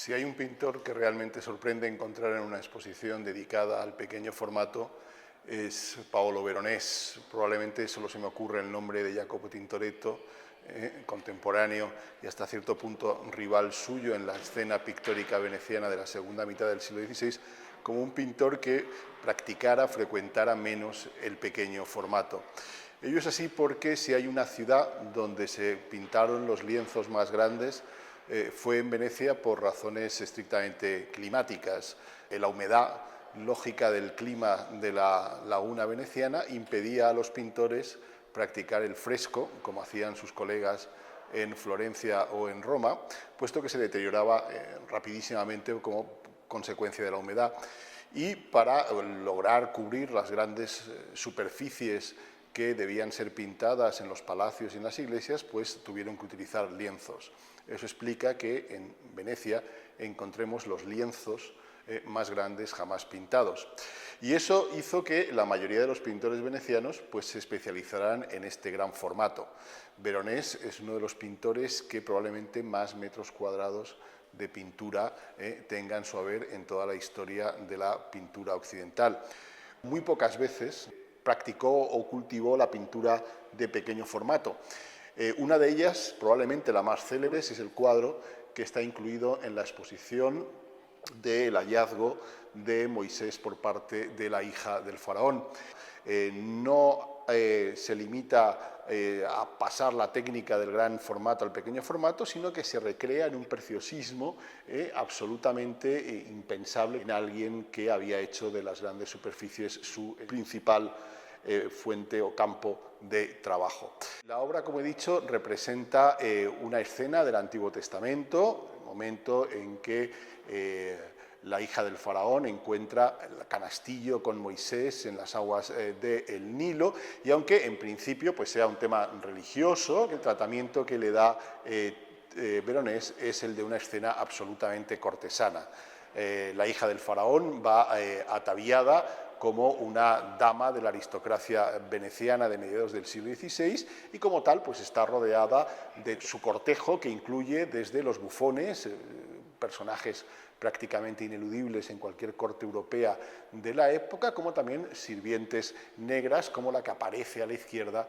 Si hay un pintor que realmente sorprende encontrar en una exposición dedicada al pequeño formato, es Paolo Veronés. Probablemente solo se me ocurre el nombre de Jacopo Tintoretto, contemporáneo y hasta cierto punto rival suyo en la escena pictórica veneciana de la segunda mitad del siglo XVI, como un pintor que frecuentara menos el pequeño formato. Ello es así porque si hay una ciudad donde se pintaron los lienzos más grandes, fue en Venecia por razones estrictamente climáticas. La humedad lógica del clima de la laguna veneciana impedía a los pintores practicar el fresco, como hacían sus colegas en Florencia o en Roma, puesto que se deterioraba rapidísimamente como consecuencia de la humedad. Y para lograr cubrir las grandes superficies que debían ser pintadas en los palacios y en las iglesias, pues tuvieron que utilizar lienzos. Eso explica que en Venecia encontremos los lienzos más grandes jamás pintados. Y eso hizo que la mayoría de los pintores venecianos pues, se especializaran en este gran formato. Veronés es uno de los pintores que probablemente más metros cuadrados de pintura tenga en su haber en toda la historia de la pintura occidental. Muy pocas veces practicó o cultivó la pintura de pequeño formato. Una de ellas, probablemente la más célebre, es el cuadro que está incluido en la exposición del hallazgo de Moisés por parte de la hija del faraón. No se limita a pasar la técnica del gran formato al pequeño formato, sino que se recrea en un preciosismo absolutamente impensable en alguien que había hecho de las grandes superficies su principal fuente o campo de trabajo. La obra, como he dicho, representa una escena del Antiguo Testamento, el momento en que la hija del faraón encuentra el canastillo con Moisés en las aguas del Nilo, y aunque en principio pues, sea un tema religioso, el tratamiento que le da Veronés es el de una escena absolutamente cortesana. La hija del faraón va ataviada como una dama de la aristocracia veneciana de mediados del siglo XVI y como tal pues está rodeada de su cortejo, que incluye desde los bufones, personajes prácticamente ineludibles en cualquier corte europea de la época, como también sirvientes negras como la que aparece a la izquierda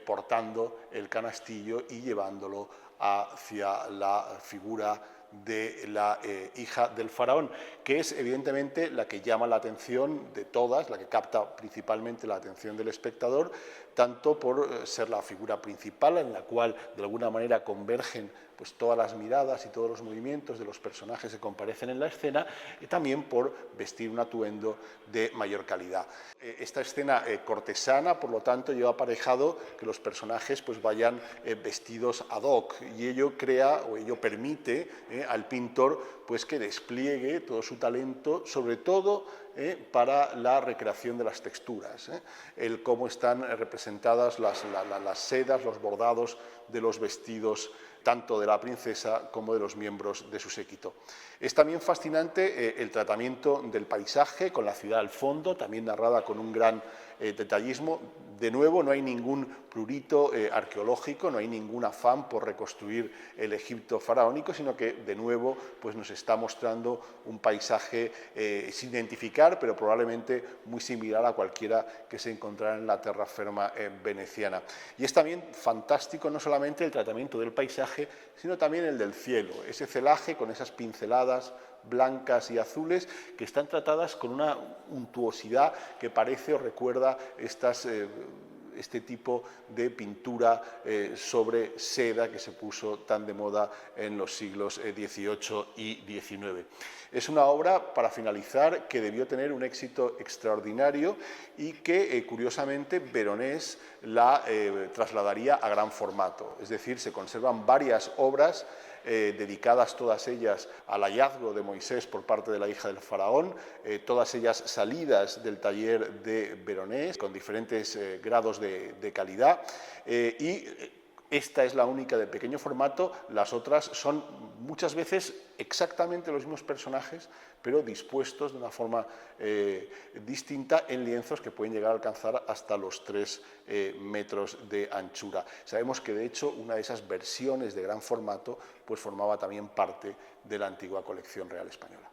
portando el canastillo y llevándolo hacia la figura de la hija del faraón, que es evidentemente la que llama la atención de todas, la que capta principalmente la atención del espectador, tanto por ser la figura principal en la cual de alguna manera convergen pues, todas las miradas y todos los movimientos de los personajes que comparecen en la escena, y también por vestir un atuendo de mayor calidad. Esta escena cortesana, por lo tanto, lleva aparejado que los personajes pues, vayan vestidos ad hoc, y ello crea o ello permite al pintor pues, que despliegue todo su talento, sobre todo para la recreación de las texturas, el cómo están representadas las sedas, los bordados de los vestidos tanto de la princesa como de los miembros de su séquito. Es también fascinante el tratamiento del paisaje, con la ciudad al fondo, también narrada con un gran detallismo. De nuevo, no hay ningún prurito arqueológico, no hay ningún afán por reconstruir el Egipto faraónico, sino que, de nuevo, pues nos está mostrando un paisaje sin identificar, pero probablemente muy similar a cualquiera que se encontrara en la terraferma veneciana. Y es también fantástico no solamente el tratamiento del paisaje, sino también el del cielo, ese celaje con esas pinceladas blancas y azules que están tratadas con una untuosidad que parece o recuerda este tipo de pintura sobre seda que se puso tan de moda en los siglos XVIII y XIX. Es una obra, para finalizar, que debió tener un éxito extraordinario y que, curiosamente, Veronés la trasladaría a gran formato. Es decir, se conservan varias obras dedicadas todas ellas al hallazgo de Moisés por parte de la hija del faraón, todas ellas salidas del taller de Veronés, con diferentes grados de calidad y Esta es la única de pequeño formato, las otras son muchas veces exactamente los mismos personajes, pero dispuestos de una forma distinta en lienzos que pueden llegar a alcanzar hasta los 3 metros de anchura. Sabemos que, de hecho, una de esas versiones de gran formato pues formaba también parte de la antigua colección real española.